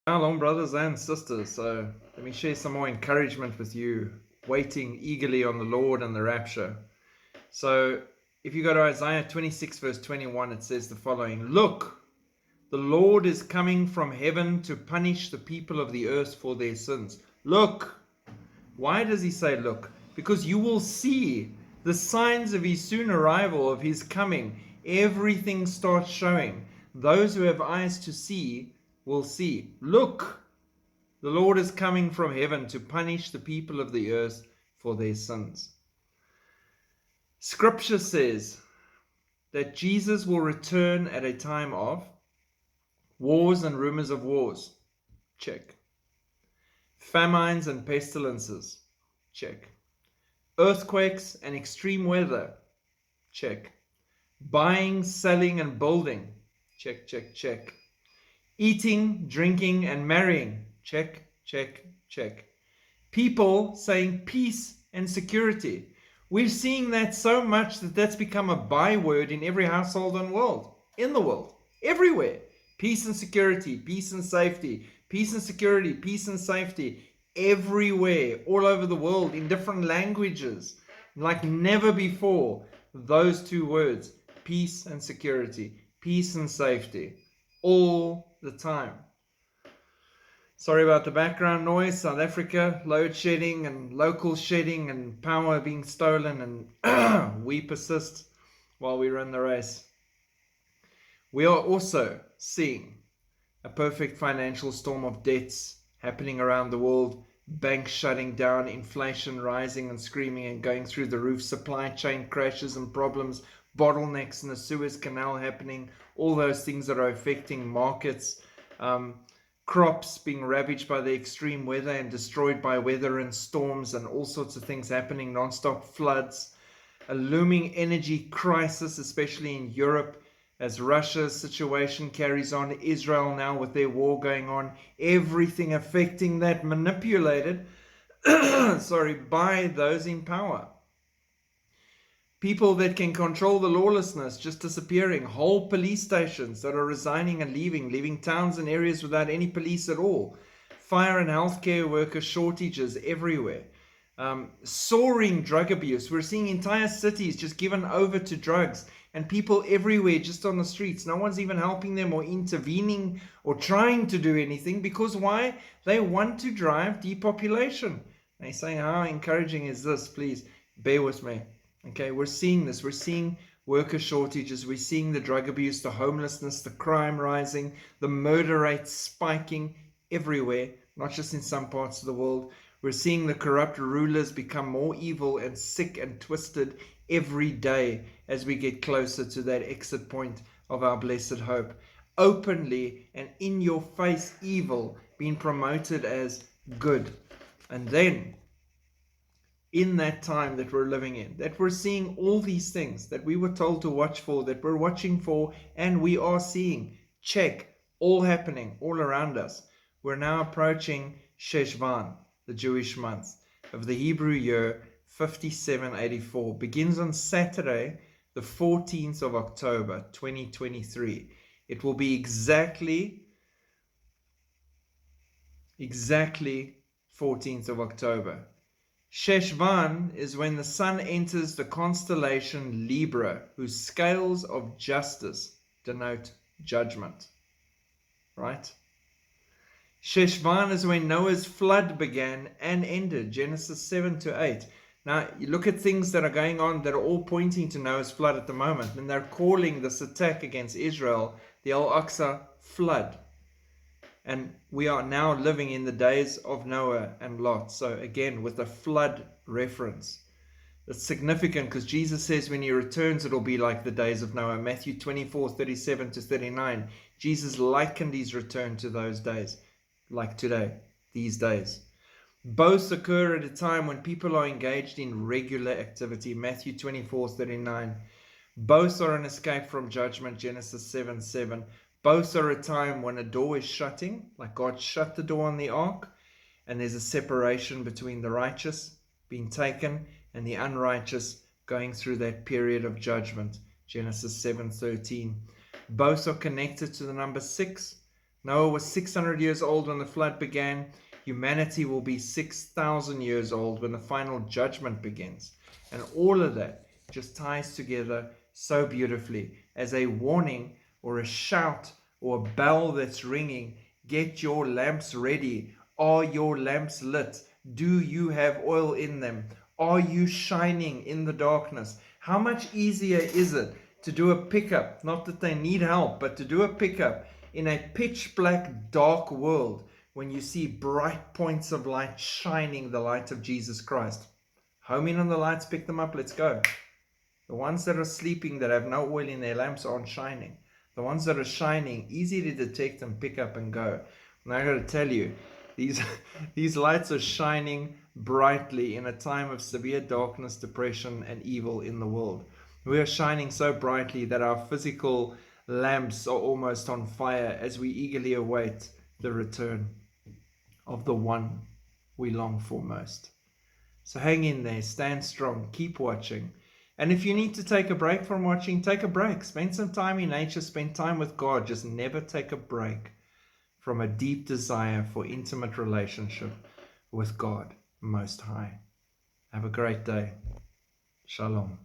Shalom, brothers and sisters. So let me share some more encouragement with you, waiting eagerly on the Lord and the rapture. So if you go to Isaiah 26 verse 21, it says the following: Look, the Lord is coming from heaven to punish the people of the earth for their sins. Look. Why does he say look? Because you will see the signs of his soon arrival, of his coming. Everything starts showing. Those who have eyes to see will see. Look, the Lord is coming from heaven to punish the people of the earth for their sins. Scripture says that Jesus will return at a time of wars and rumors of wars. Check. Famines and pestilences. Check. Earthquakes and extreme weather. Check. Buying, selling, and building. Check, check, check. Eating, drinking, and marrying. Check, check, check. People saying peace and security. We're seeing that so much that that's become a byword in every household in the world, everywhere. Peace and security, peace and safety, peace and security, peace and safety, everywhere, all over the world, in different languages, like never before. Those two words, peace and security, peace and safety, all the time. Sorry about the background noise. South Africa, load shedding and local shedding and power being stolen, and we persist while we run the race. We are also seeing a perfect financial storm of debts happening around the world, banks shutting down, inflation rising and screaming and going through the roof, supply chain crashes and problems, bottlenecks in the Suez Canal happening, all those things that are affecting markets, crops being ravaged by the extreme weather and destroyed by weather and storms, and all sorts of things happening, non-stop floods, a looming energy crisis, especially in Europe, as Russia's situation carries on, Israel now with their war going on, everything affecting that, manipulated by those in power. People that can control the lawlessness just disappearing, whole police stations that are resigning and leaving towns and areas without any police at all, fire and healthcare worker shortages everywhere, soaring drug abuse. We're seeing entire cities just given over to drugs, and people everywhere just on the streets. No one's even helping them or intervening or trying to do anything, because why? They want to drive depopulation. They're saying, how encouraging is this? Please bear with me. Okay, we're seeing this. We're seeing worker shortages. We're seeing the drug abuse, the homelessness, the crime rising, the murder rates spiking everywhere, not just in some parts of the world. We're seeing the corrupt rulers become more evil and sick and twisted every day as we get closer to that exit point of our blessed hope. Openly and in your face evil being promoted as good. And then in that time that we're living in, that we're seeing all these things that we were told to watch for, that we're watching for, and we are seeing, check, all happening all around us. We're now approaching Sheshvan, the Jewish month of the Hebrew year 5784. Begins on Saturday, the 14th of October, 2023. It will be exactly 14th of October. Sheshvan is when the sun enters the constellation Libra, whose scales of justice denote judgment. Right? Sheshvan is when Noah's flood began and ended, Genesis 7 to 8. Now, you look at things that are going on that are all pointing to Noah's flood at the moment, and they're calling this attack against Israel the Al-Aqsa flood. And we are now living in the days of Noah and Lot. So again, with a flood reference. It's significant because Jesus says when he returns, it'll be like the days of Noah. Matthew 24:37 to 39. Jesus likened his return to those days, like today, these days. Both occur at a time when people are engaged in regular activity. Matthew 24:39. Both are an escape from judgment. Genesis 7:7. Both are a time when a door is shutting, like God shut the door on the ark, and there's a separation between the righteous being taken and the unrighteous going through that period of judgment. Genesis 7:13. Both are connected to the number 6. Noah was 600 years old when the flood began. Humanity will be 6,000 years old when the final judgment begins. And all of that just ties together so beautifully as a warning or a shout or a bell that's ringing. Get your lamps ready. Are your lamps lit? Do you have oil in them? Are you shining in the darkness? How much easier is it to do a pickup? Not that they need help, but to do a pickup in a pitch black dark world when you see bright points of light shining the light of Jesus Christ. Home in on the lights, pick them up, let's go. The ones that are sleeping that have no oil in their lamps aren't shining. The ones that are shining, easy to detect and pick up and go. And I got to tell you, these lights are shining brightly in a time of severe darkness, depression, and evil in the world. We are shining so brightly that our physical lamps are almost on fire as we eagerly await the return of the one we long for most. So hang in there, stand strong, keep watching. And if you need to take a break from watching, take a break. Spend some time in nature, spend time with God. Just never take a break from a deep desire for intimate relationship with God Most High. Have a great day. Shalom.